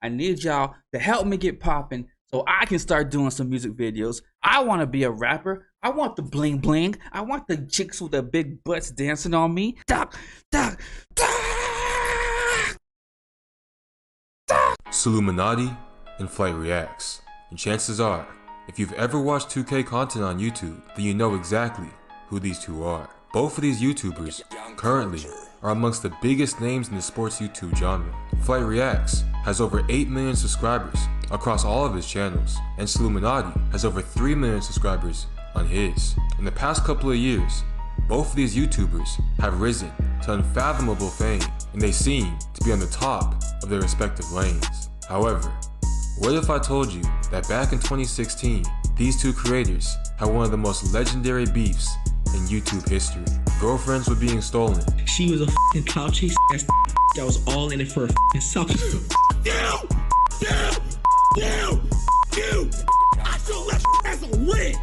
I need y'all to help me get popping so I can start doing some music videos. I want to be a rapper. I want the bling bling. I want the chicks with the big butts dancing on me. SoLLUMINATI and FlightReacts. And chances are, if you've ever watched 2K content on YouTube, then you know exactly who these two are. Both of these YouTubers currently are amongst the biggest names in the sports YouTube genre. FlightReacts has over 8 million subscribers across all of his channels, and SoLLUMINATI has over 3 million subscribers on his. In the past couple of years, both of these YouTubers have risen to unfathomable fame, and they seem to be on the top of their respective lanes. However, what if I told you that back in 2016, these two creators had one of the most legendary beefs in YouTube history? Girlfriends were being stolen. She was a f***ing clout chase ass that was all in it for her f***ing self. You! I should let you as a win!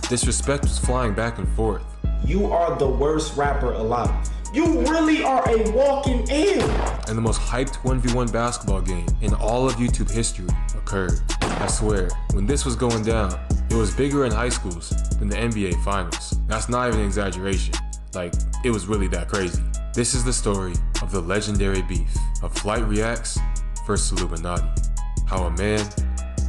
Disrespect was flying back and forth. You are the worst rapper alive. You really are a walking ill. And the most hyped 1v1 basketball game in all of YouTube history occurred. I swear, when this was going down, it was bigger in high schools than the NBA Finals. That's not even an exaggeration. Like, it was really that crazy. This is the story of the legendary beef of FlightReacts versus SoLLUMINATI. How a man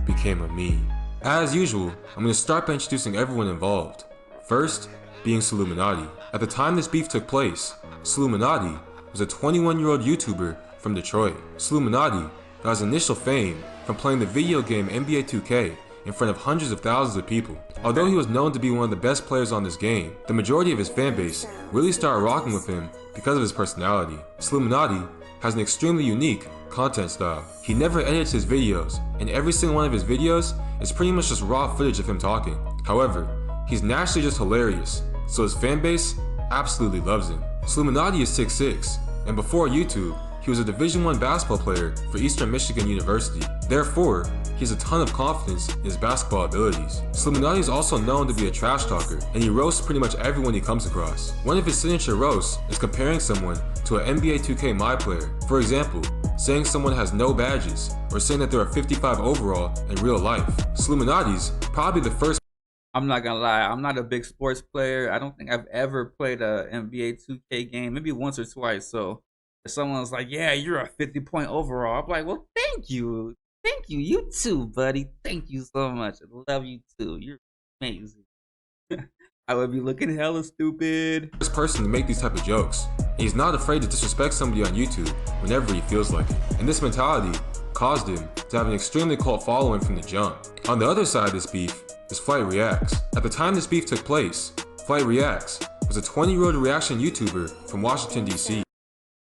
became a meme. As usual, I'm going to start by introducing everyone involved. First, being SoLLUMINATI. At the time this beef took place, SoLLUMINATI was a 21-year-old YouTuber from Detroit. SoLLUMINATI got his initial fame from playing the video game NBA 2K in front of hundreds of thousands of people. Although he was known to be one of the best players on this game, the majority of his fanbase really started rocking with him because of his personality. SoLLUMINATI has an extremely unique content style. He never edits his videos, and every single one of his videos is pretty much just raw footage of him talking. However, he's naturally just hilarious, so his fanbase absolutely loves him. SoLLUMINATI is 6'6", and before YouTube, he was a Division I basketball player for Eastern Michigan University. Therefore, he has a ton of confidence in his basketball abilities. SoLLUMINATI is also known to be a trash talker, and he roasts pretty much everyone he comes across. One of his signature roasts is comparing someone to an NBA 2K My player. For example, saying someone has no badges, or saying that they're a 55 overall in real life. SoLLUMINATI's probably the first. I'm not gonna lie, I'm not a big sports player. I don't think I've ever played a NBA 2K game, maybe once or twice. So if someone's like, yeah, you're a 50-point overall, I'm like, well, thank you. Thank you. You too, buddy. Thank you so much. I love you too. You're amazing. I would be looking hella stupid. First person to make these type of jokes, and he's not afraid to disrespect somebody on YouTube whenever he feels like it. And this mentality caused him to have an extremely cult following from the jump. On the other side of this beef is FlightReacts. At the time this beef took place, FlightReacts was a 20-year-old reaction YouTuber from Washington, D.C.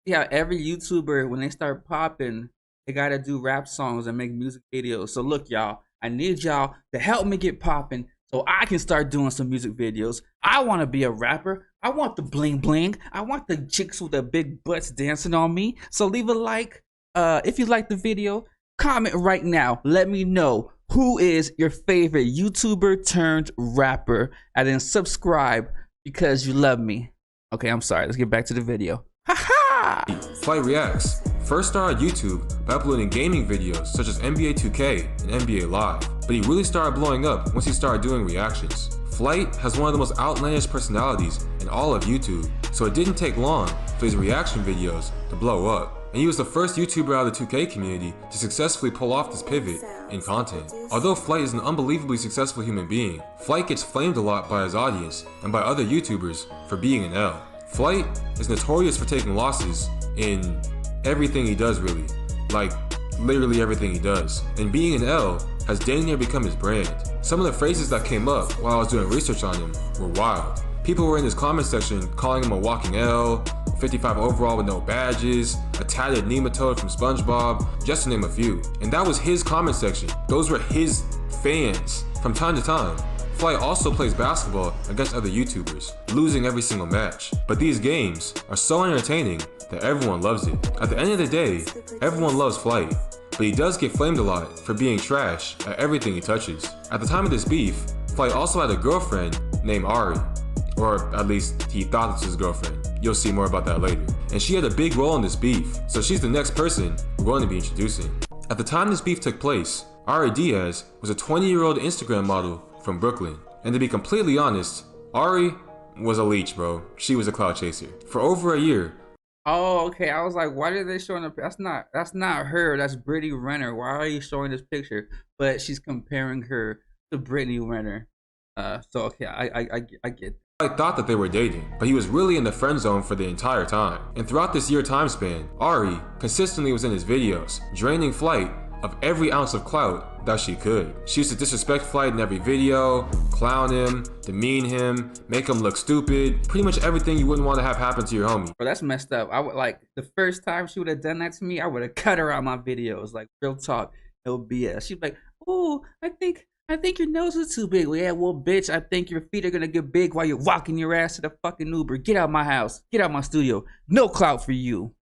Yeah, every YouTuber, when they start popping, they gotta do rap songs and make music videos. So look, y'all, I need y'all to help me get popping so I can start doing some music videos. I want to be a rapper. I want the bling bling. I want the chicks with the big butts dancing on me. So leave a like if you like the video. Comment right now. Let me know who is your favorite YouTuber turned rapper, and then subscribe because you love me. Okay, I'm sorry. Let's get back to the video. Haha! FlightReacts first started YouTube by uploading gaming videos such as NBA 2K and NBA Live, but he really started blowing up once he started doing reactions. Flight has one of the most outlandish personalities in all of YouTube, so it didn't take long for his reaction videos to blow up. And he was the first YouTuber out of the 2K community to successfully pull off this pivot in content. Although Flight is an unbelievably successful human being, Flight gets flamed a lot by his audience and by other YouTubers for being an L. Flight is notorious for taking losses in everything he does, really. Like, literally everything he does. And being an L has dang near become his brand. Some of the phrases that came up while I was doing research on him were wild. People were in his comment section calling him a walking L, 55 overall with no badges, a tatted nematode from SpongeBob, just to name a few. And that was his comment section. Those were his fans. From time to time, Flight also plays basketball against other YouTubers, losing every single match. But these games are so entertaining that everyone loves it. At the end of the day, everyone loves Flight, but he does get flamed a lot for being trash at everything he touches. At the time of this beef, Flight also had a girlfriend named Ari, or at least he thought it was his girlfriend. You'll see more about that later. And she had a big role in this beef, so she's the next person we're going to be introducing. At the time this beef took place, Ari Diaz was a 20-year-old Instagram model from Brooklyn. And to be completely honest, Ari was a leech, bro. She was a clout chaser. For over a year. Oh, okay. I was like, why did they showing up? That's not her. That's Brittany Renner. Why are you showing this picture? But she's comparing her to Brittany Renner. So okay, I get. I thought that they were dating, but he was really in the friend zone for the entire time. And throughout this year time span, Ari consistently was in his videos, draining Flight of every ounce of clout that she could. She used to disrespect Flight in every video, clown him, demean him, make him look stupid, pretty much everything you wouldn't want to have happen to your homie. Bro, that's messed up. I would like the first time she would have done that to me, I would have cut her out my videos. Like real talk, no BS. She'd be like, "Oh, I think your nose is too big." Well, yeah, well, bitch, I think your feet are gonna get big while you're walking your ass to the fucking Uber. Get out my house. Get out my studio. No clout for you.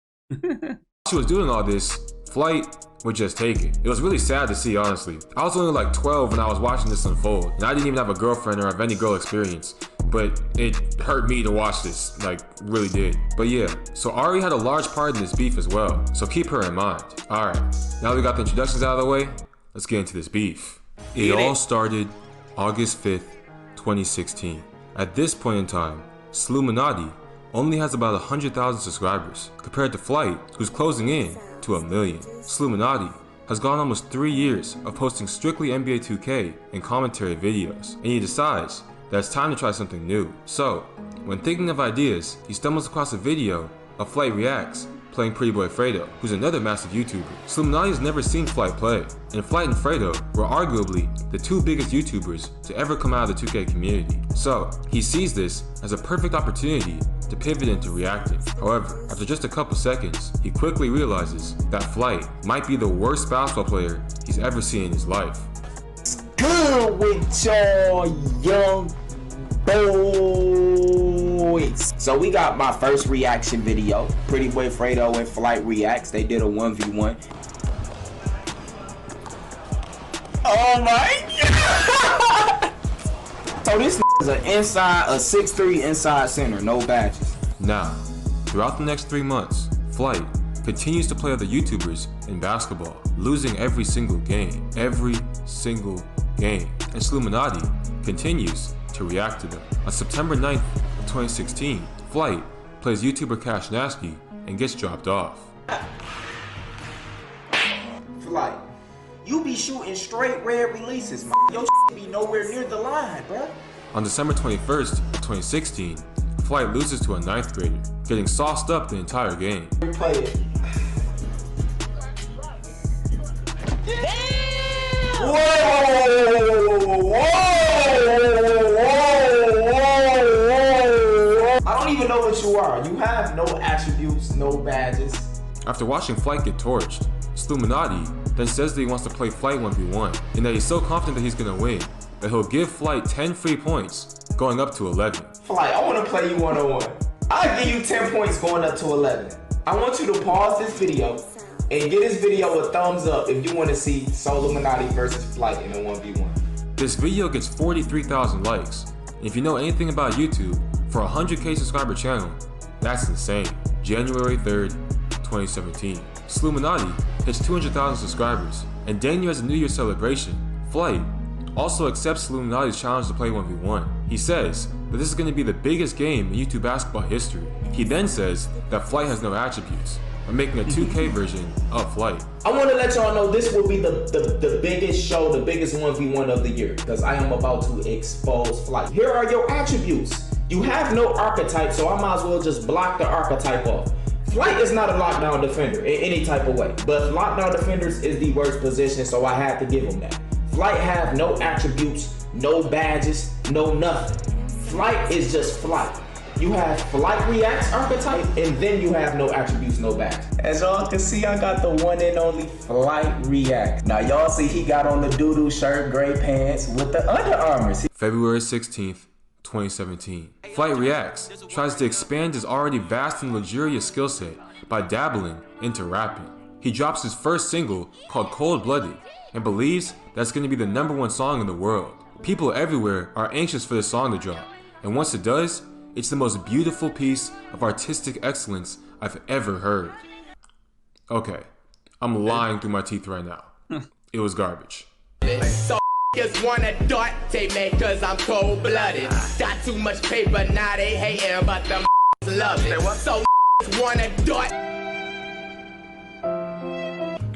She was doing all this, Flight would just take it. It was really sad to see, honestly. I was only like 12 when I was watching this unfold, and I didn't even have a girlfriend or have any girl experience. But it hurt me to watch this, like, really did. But yeah, so Ari had a large part in this beef as well, so keep her in mind. Alright, now that we got the introductions out of the way, let's get into this beef. It all started August 5th, 2016. At this point in time, SoLLUMINATI only has about 100,000 subscribers, compared to Flight, who's closing in to 1 million. SoLLUMINATI has gone almost 3 years of posting strictly NBA 2K and commentary videos, and he decides that it's time to try something new. So, when thinking of ideas, he stumbles across a video of FlightReacts playing Pretty Boy Fredo, who's another massive YouTuber. SoLLUMINATI has never seen Flight play, and Flight and Fredo were arguably the two biggest YouTubers to ever come out of the 2K community. So, he sees this as a perfect opportunity to pivot into reacting. However, after just a couple seconds, he quickly realizes that Flight might be the worst basketball player he's ever seen in his life. Good with y'all young boys. So we got my first reaction video. Pretty Boy Fredo and FlightReacts. They did a 1v1. Oh my god! So this is a 6'3" inside center, no badges. Now, throughout the next 3 months, Flight continues to play other YouTubers in basketball, losing every single game. And SoLLUMINATI continues to react to them. On September 9th of 2016, Flight plays YouTuber Cash Nasty and gets dropped off. Flight, you be shooting straight red releases, man. Your be nowhere near the line, bruh. On December 21st of 2016, Flight loses to a 9th grader, getting sauced up the entire game. Play it. Whoa! I don't even know what you are. You have no attributes, no badges. After watching Flight get torched, SoLLUMINATI then says that he wants to play Flight 1v1, and that he's so confident that he's gonna win, that he'll give Flight 10 free points, going up to 11. Flight, I wanna play you one-on-one. I'll give you 10 points going up to 11. I want you to pause this video and give this video a thumbs up if you wanna see SoLLUMINATI versus Flight in a 1v1. This video gets 43,000 likes, and if you know anything about YouTube, for a 100K subscriber channel, that's insane. January 3rd, 2017. SoLLUMINATI hits 200,000 subscribers, and dang near as a New Year's celebration, Flight also accepts SoLLUMINATI's challenge to play 1v1. He says that this is going to be the biggest game in YouTube basketball history. He then says that Flight has no attributes, and making a 2K version of Flight. I want to let y'all know this will be the biggest show, the biggest 1v1 of the year, because I am about to expose Flight. Here are your attributes. You have no archetype, so I might as well just block the archetype off. Flight is not a lockdown defender in any type of way, but lockdown defenders is the worst position, so I had to give him that. Flight have no attributes, no badges, no nothing. Flight is just Flight. You have FlightReacts archetype, and then you have no attributes, no badge. As y'all can see, I got the one and only FlightReacts. Now y'all see he got on the doo-doo shirt, gray pants with the Under Armours. February 16th, 2017. FlightReacts tries to expand his already vast and luxurious skill set by dabbling into rapping. He drops his first single called Cold Blooded and believes that's going to be the #1 song in the world. People everywhere are anxious for this song to drop, and once it does, it's the most beautiful piece of artistic excellence I've ever heard. Okay, I'm lying through my teeth right now. It was garbage. So just wanna dart tape me cause I'm cold-blooded. Got too much paper, now they hating, but them love it. So wanna dart.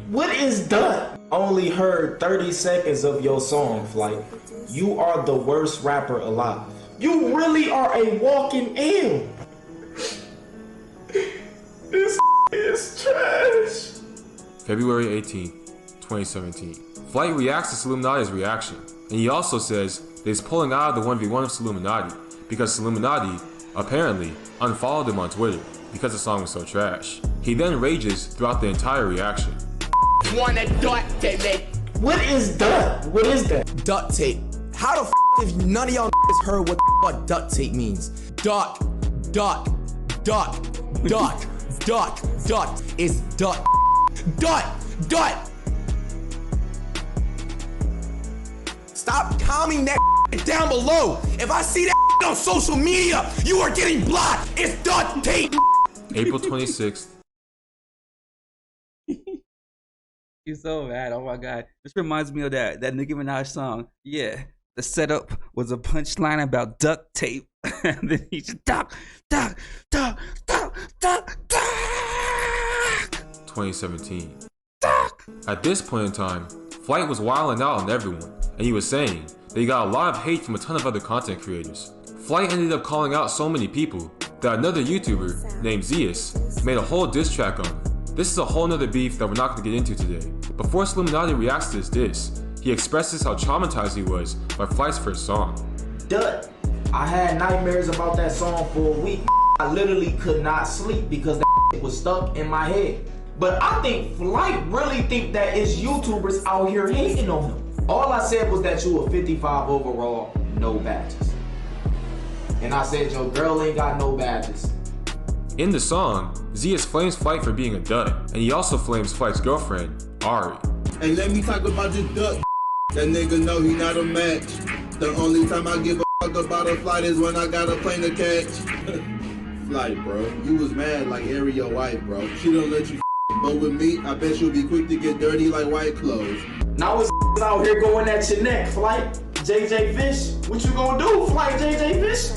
What is done? Only heard 30 seconds of your song, Flight. You are the worst rapper alive. You really are a walking ill. This is trash. February 18th, 2017. Flight reacts to SoLLUMINATI's reaction, and he also says that he's pulling out of the 1v1 of SoLLUMINATI because SoLLUMINATI apparently unfollowed him on Twitter because the song was so trash. He then rages throughout the entire reaction. Wanna dart tape me. What is done? What is that? Duct tape. How the f if none of y'all heard what the fuck duct tape means? Duck, duck, duck, duck, duck, duck. It's duck, duck, duck. Stop commenting that down below. If I see that on social media, you are getting blocked. It's duct tape. April 26th. He's so bad. Oh my god. This reminds me of that Nicki Minaj song. Yeah. The setup was a punchline about duct tape. And then he just duck. 2017. At this point in time, Flight was wilding out on everyone, and he was saying that he got a lot of hate from a ton of other content creators. Flight ended up calling out so many people that another YouTuber named Zeus made a whole diss track on him. This is a whole nother beef that we're not going to get into today. Before SoLLUMINATI reacts to this diss, he expresses how traumatized he was by Flight's first song. Dud. I had nightmares about that song for a week. I literally could not sleep because that was stuck in my head. But I think Flight really think that it's YouTubers out here hating on him. All I said was that you were 55 overall, no badges. And I said your girl ain't got no badges. In the song, Zeus flames Flight for being a dud, and he also flames Flight's girlfriend, Ari. Hey, let me talk about this duck. That nigga know he not a match. The only time I give a fuck about a flight is when I got a plane to catch. Flight, bro. You was mad like Ari, your wife, bro. She don't let you but with me, I bet you'll be quick to get dirty like white clothes. Now it's out here going at your neck, Flight. JJ Fish, what you gonna do, Flight JJ Fish?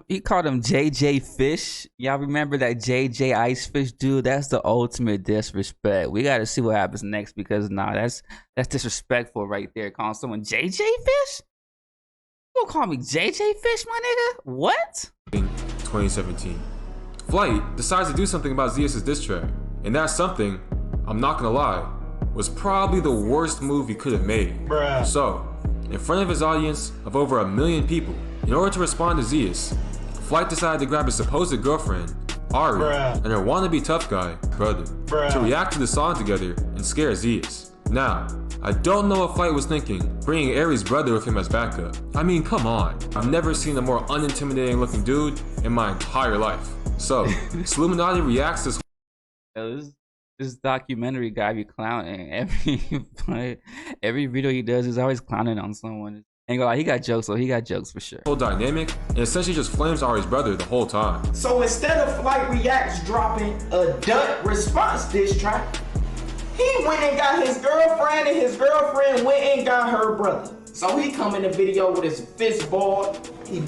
He called him JJ Fish. Y'all remember that JJ Icefish dude? That's the ultimate disrespect. We gotta see what happens next because that's disrespectful right there. Calling someone JJ Fish? You gonna call me JJ Fish, my nigga? What? 2017. Flight decides to do something about Zeus' diss track, and that something, I'm not gonna lie, was probably the worst move he could have made. Bruh. So, in front of his audience of over 1 million people, in order to respond to Zeus, Flight decided to grab his supposed girlfriend, Ari, and her wannabe tough guy, brother, to react to the song together and scare Zeus. Now, I don't know what Flight was thinking, bringing Ari's brother with him as backup. I mean, come on. I've never seen a more unintimidating looking dude in my entire life. So, SoLLUMINATI reacts to this documentary guy be clowning. Every video he does is always clowning on someone. Ain't gonna lie, he got jokes, so he got jokes for sure. whole dynamic and essentially just flames Ari's brother the whole time. So instead of Flight Reacts dropping a dud response diss track, he went and got his girlfriend, and his girlfriend went and got her brother. So he come in the video with his fist balled. He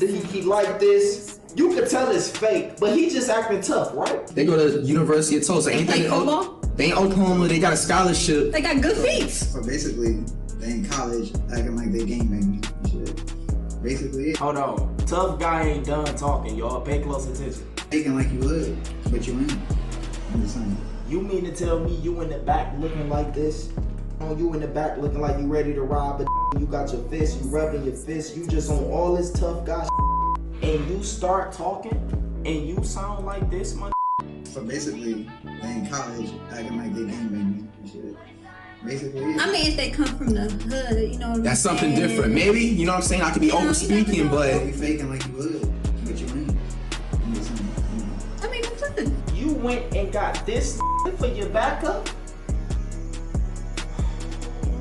like this. You could tell it's fake, but he just acting tough, right? They go to University of Tulsa. Ain't they football? They in Oklahoma. They got a scholarship. They got good feet. So basically, they in college acting like they gangbang and shit. Basically, Hold on. Tough guy ain't done talking, y'all. Pay close attention. acting like you would, but you ain't. I'm just saying. You mean to tell me you in the back looking like this? Oh, you in the back looking like you ready to rob, but you got your fist, you rubbing your fist, you just on all this tough guy and you start talking and you sound like this, man. So basically, they in college acting like they gangbang and shit. Basically, I mean, if they come from the hood, you know what I'm That's something saying? different. Maybe, you know what I'm saying? I could be over speaking, but you faking like you would, but you ain't. I'm just saying. I mean, it's nothing. You went and got this for your backup?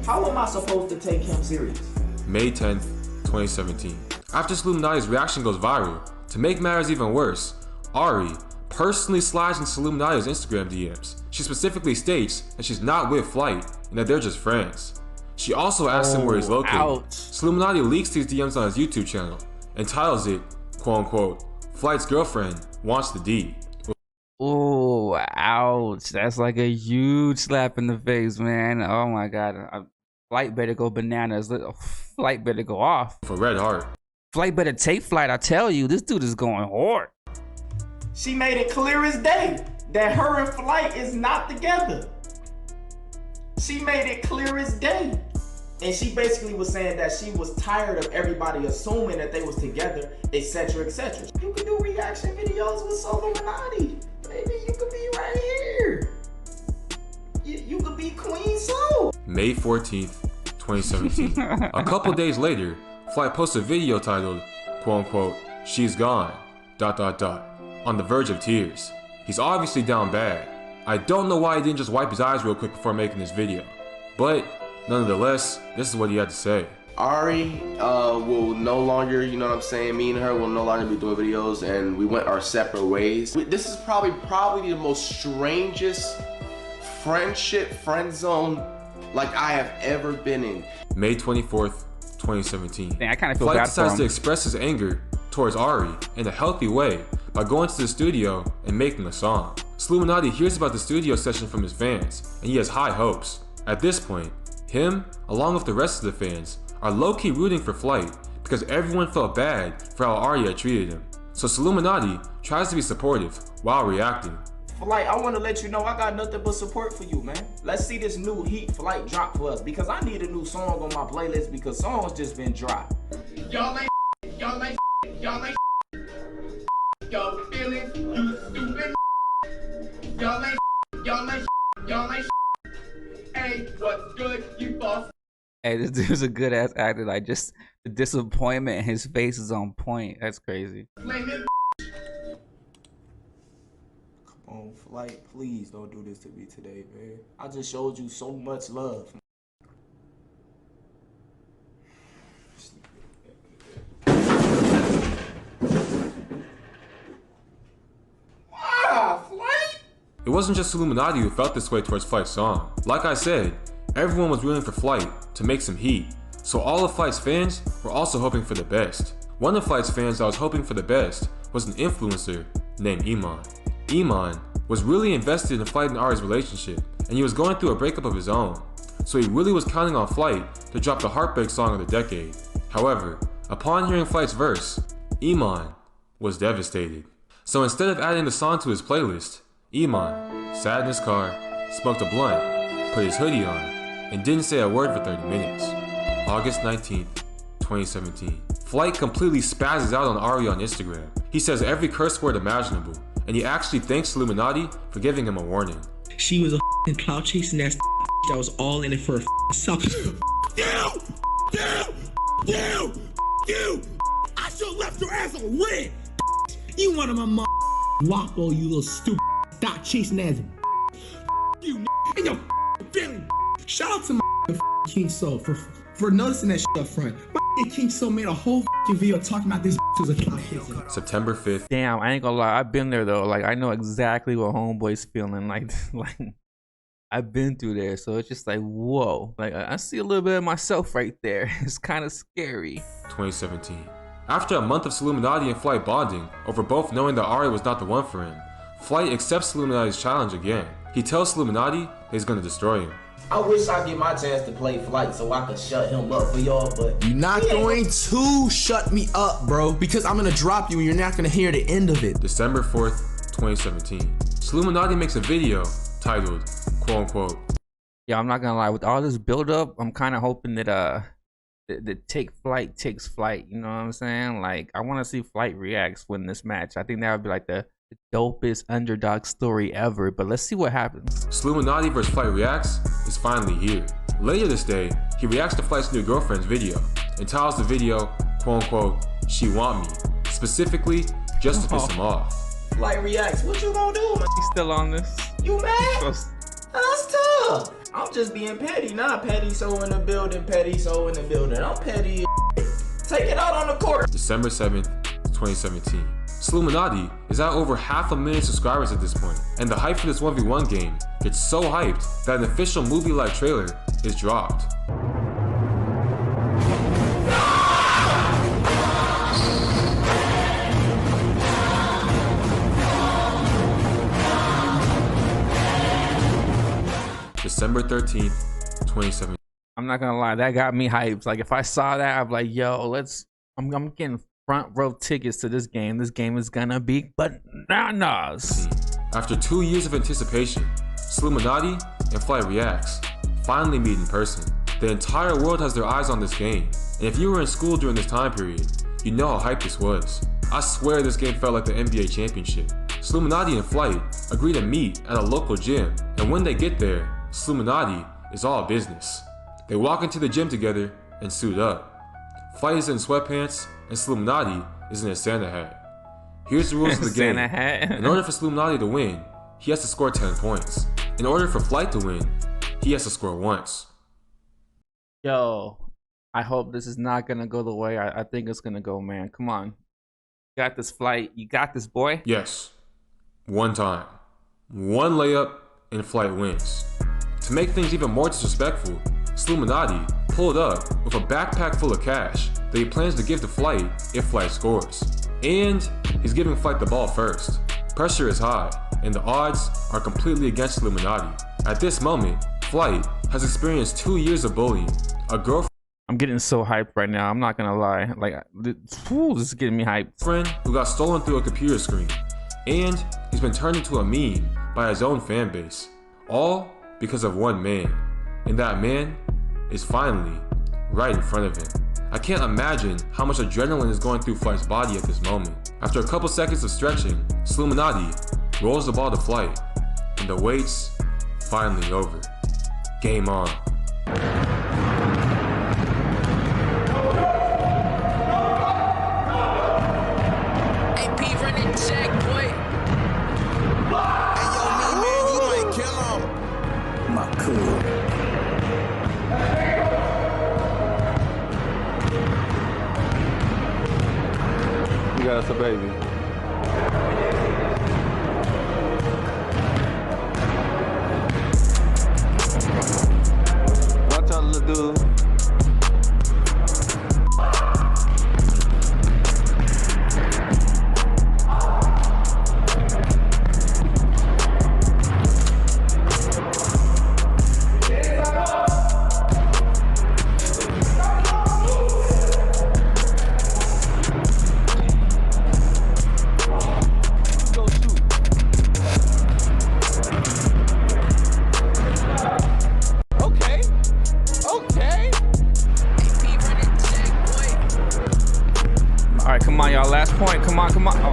How am I supposed to take him serious? May 10th, 2017. After SoLLUMINATI's reaction goes viral, to make matters even worse, Ari personally slides into SoLLUMINATI's Instagram DMs. She specifically states that she's not with Flight and that they're just friends. She also asks him where he's located. SoLLUMINATI leaks these DMs on his YouTube channel and titles it, quote unquote, Flight's girlfriend wants the D. Oh, ouch. That's like a huge slap in the face, man. Oh my God. Flight better go bananas. Flight better go off. For Red Heart. Flight better take flight, I tell you. This dude is going hard. She made it clear as day that her and Flight is not together. She made it clear as day. And she basically was saying that she was tired of everybody assuming that they was together, etc., etc. You can do reaction videos with SoLLUMINATI. Baby, you could be right here. You could be Queen Soul. May 14th, 2017. A couple days later, Flight posts a video titled, quote unquote, she's gone, ... on the verge of tears. He's obviously down bad. I don't know why he didn't just wipe his eyes real quick before making this video. But, nonetheless, this is what he had to say. Ari will no longer, you know what I'm saying, me and her will no longer be doing videos, and we went our separate ways. This is probably the most strangest friendship, friend zone like I have ever been in. May 24th, 2017. Dang, I kind of feel Flight bad for him. decides to express his anger towards Ari in a healthy way by going to the studio and making a song. SoLLUMINATI hears about the studio session from his fans, and he has high hopes. At this point, him, along with the rest of the fans, are low-key rooting for Flight because everyone felt bad for how Ari had treated him. So SoLLUMINATI tries to be supportive while reacting. Flight, I want to let you know I got nothing but support for you, man. Let's see this new heat Flight drop for us because I need a new song on my playlist because songs just been dry. Y'all ain't, yo, feelings, you stupid. Y'all ain't, hey, what's good, you boss? Hey, this dude's a good ass actor. Like, just the disappointment in his face is on point. That's crazy. Come on, Flight, please don't do this to me today, man. I just showed you so much love. It wasn't just SoLLUMINATI who felt this way towards Flight's song. Like I said, everyone was rooting for Flight to make some heat, so all of Flight's fans were also hoping for the best. One of Flight's fans that was hoping for the best was an influencer named Iman. Iman was really invested in Flight and Ari's relationship, and he was going through a breakup of his own, so he really was counting on Flight to drop the heartbreak song of the decade. However, upon hearing Flight's verse, Iman was devastated. So instead of adding the song to his playlist, Iman sat in his car, smoked a blunt, put his hoodie on, and didn't say a word for 30 minutes. August 19th, 2017. Flight completely spazzes out on Ari on Instagram. He says every curse word imaginable, and he actually thanks SoLLUMINATI for giving him a warning. She was a clout chasing ass that was all in it for herself. You! I should have left your ass on red. You one of my mom. Wapo, you little stupid. Stop chasing ass. You and your family. Shout out to my King Soul for noticing that shit up front. My King Soul made a whole video talking about this was a clout chasing. September 5th. Damn, I ain't gonna lie. I've been there though. Like, I know exactly what homeboy's feeling. Like I've been through there, so it's just like, whoa. Like, I see a little bit of myself right there. It's kind of scary. 2017. After a month of SoLLUMINATI and Flight bonding over both knowing that Ari was not the one for him, Flight accepts SoLLUMINATI's challenge again. He tells SoLLUMINATI that he's gonna destroy him. I wish I get my chance to play Flight so I could shut him up for y'all, but you're not going to shut me up, bro, because I'm gonna drop you and you're not gonna hear the end of it. December 4th, 2017. SoLLUMINATI makes a video titled, quote unquote. Yeah, I'm not gonna lie. With all this build up, I'm kind of hoping that the Take Flight takes Flight. You know what I'm saying? Like, I want to see FlightReacts win this match. I think that would be like the dopest underdog story ever. But let's see what happens. SoLLUMINATI vs FlightReacts is finally here. Later this day, he reacts to Flight's new girlfriend's video and titles the video, quote unquote, she want me, specifically just to piss him off. FlightReacts, what you gonna do, man? He's still on this. You mad? That's tough. I'm just being petty, not petty so in the building, petty so in the building. I'm petty. Take it out on the court. December 7th, 2017. SoLLUMINATI is at over 500,000 subscribers at this point, and the hype for this 1v1 game gets so hyped that an official movie-like trailer is dropped. December 13th, 2017. I'm not gonna lie, that got me hyped. Like if I saw that, I'm like, yo, I'm getting front row tickets to this game. This game is gonna be bananas. After 2 years of anticipation, SoLLUMINATI and FlightReacts finally meet in person. The entire world has their eyes on this game, and if you were in school during this time period, you know how hyped this was. I swear this game felt like the NBA championship. SoLLUMINATI and Flight agree to meet at a local gym, and when they get there, SoLLUMINATI is all business. They walk into the gym together and suit up. Flight is in sweatpants, and SoLLUMINATI is in a Santa hat. Here's the rules of the game. Santa hat. In order for SoLLUMINATI to win, he has to score 10 points. In order for Flight to win, he has to score once. Yo, I hope this is not gonna go the way I think it's gonna go, man. Come on. You got this, Flight. You got this, boy. Yes. One time. One layup, and Flight wins. To make things even more disrespectful, SoLLUMINATI pulled up with a backpack full of cash that he plans to give to Flight if Flight scores. And he's giving Flight the ball first. Pressure is high, and the odds are completely against SoLLUMINATI. At this moment, Flight has experienced 2 years of bullying. A girlfriend I'm getting so hyped right now. I'm not gonna lie. Like, this is getting me hyped. who got stolen through a computer screen, and he's been turned into a meme by his own fan base. All because of one man, and that man is finally right in front of him. I can't imagine how much adrenaline is going through Flight's body at this moment. After a couple seconds of stretching, SoLLUMINATI rolls the ball to Flight, and the wait's finally over. Game on. AP running check, boy. Hey, yo, me, man, you might kill him. My cool. You got us a baby. Watch out, little dude. All right, come on, y'all. Last point. Come on, come on. Oh.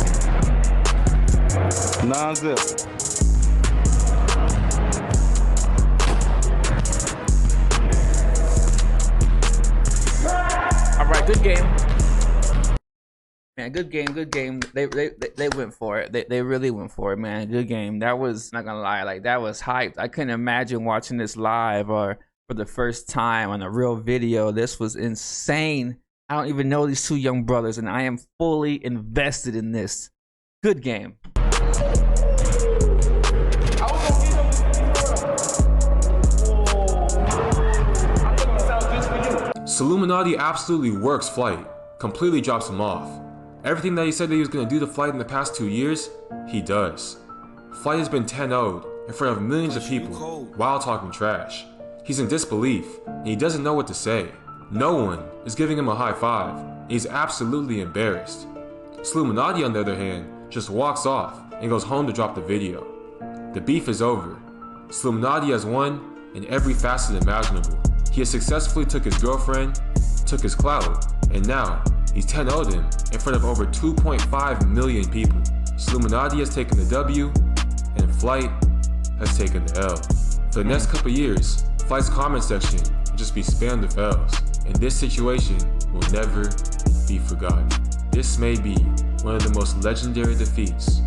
Non-zip. All right, good game. Man, good game, good game. They went for it. They really went for it, man. Good game. That was, not gonna lie, like that was hyped. I couldn't imagine watching this live or for the first time on a real video. This was insane. I don't even know these two young brothers, and I am fully invested in this. Good game. SoLLUMINATI absolutely works Flight, completely drops him off. Everything that he said that he was going to do to Flight in the past 2 years, he does. Flight has been 10-0'd in front of millions of people while talking trash. He's in disbelief, and he doesn't know what to say. No one is giving him a high five, and he's absolutely embarrassed. SoLLUMINATI, on the other hand, just walks off and goes home to drop the video. The beef is over. SoLLUMINATI has won in every facet imaginable. He has successfully took his girlfriend, took his clout, and now he's 10-0'd him in front of over 2.5 million people. SoLLUMINATI has taken the W, and Flight has taken the L. For the next couple years, Flight's comment section will just be spammed with L's, and this situation will never be forgotten. This may be one of the most legendary defeats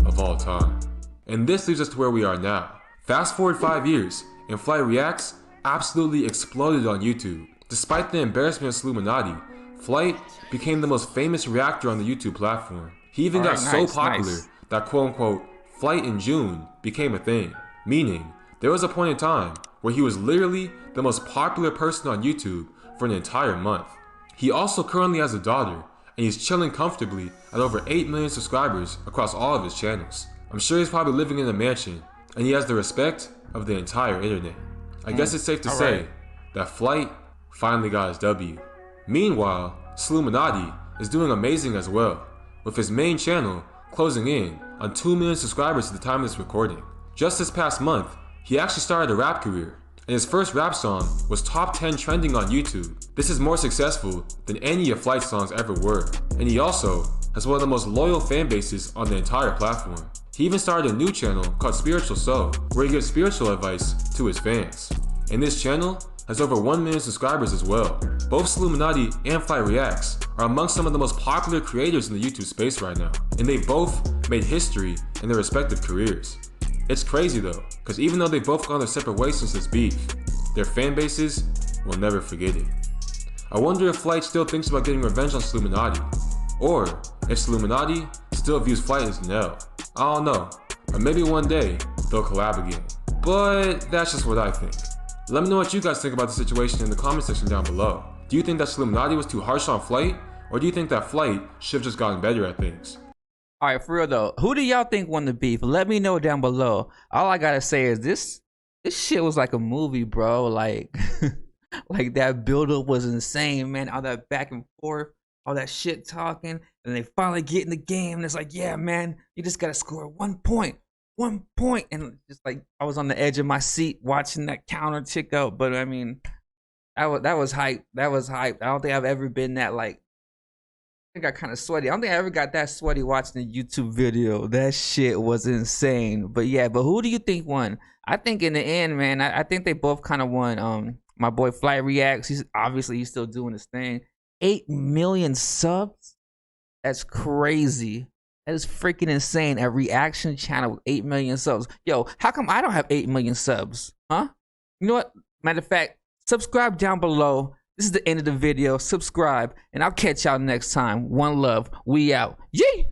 of all time. And this leads us to where we are now. Fast forward 5 years, and FlightReacts absolutely exploded on YouTube. Despite the embarrassment of SoLLUMINATI, Flight became the most famous reactor on the YouTube platform. He even got Alright, so popular that quote-unquote Flight in June became a thing, meaning there was a point in time where he was literally the most popular person on YouTube for an entire month. He also currently has a daughter, and he's chilling comfortably at over 8 million subscribers across all of his channels. I'm sure he's probably living in a mansion, and he has the respect of the entire internet. I guess it's safe to say that Flight finally got his W. Meanwhile, SoLLUMINATI is doing amazing as well, with his main channel closing in on 2 million subscribers at the time of this recording. Just this past month, he actually started a rap career, and his first rap song was top 10 trending on YouTube. This is more successful than any of Flight's songs ever were, and he also has one of the most loyal fan bases on the entire platform. He even started a new channel called Spiritual Soul, where he gives spiritual advice to his fans. And this channel has over 1 million subscribers as well. Both SoLLUMINATI and FlightReacts are among some of the most popular creators in the YouTube space right now, and they both made history in their respective careers. It's crazy though, because even though they've both gone their separate ways since this beef, their fan bases will never forget it. I wonder if Flight still thinks about getting revenge on SoLLUMINATI, or if SoLLUMINATI still views Flight as an L. I don't know, or maybe one day they'll collab again. But that's just what I think. Let me know what you guys think about the situation in the comment section down below. Do you think that SoLLUMINATI was too harsh on Flight, or do you think that Flight should have just gotten better at things? Alright, for real though, who do y'all think won the beef? Let me know down below. All I gotta say is this shit was like a movie, bro. Like, like that build-up was insane, man. All that back and forth, all that shit talking, and they finally get in the game, and it's like, yeah, man, you just gotta score 1 point. 1 point, and just like I was on the edge of my seat watching that counter tick out. But I mean, that was hype. That was hype. I don't think I've ever been that like. I got kind of sweaty. I don't think I ever got that sweaty watching a YouTube video. That shit was insane. But yeah, but who do you think won? I think in the end, man, I think they both kind of won. My boy FlightReacts, he's still doing his thing. 8 million subs. That's crazy. That is freaking insane. A reaction channel with 8 million subs. Yo, how come I don't have 8 million subs? Huh? You know what? Matter of fact, subscribe down below. This is the end of the video. Subscribe, and I'll catch y'all next time. One love. We out. Yee!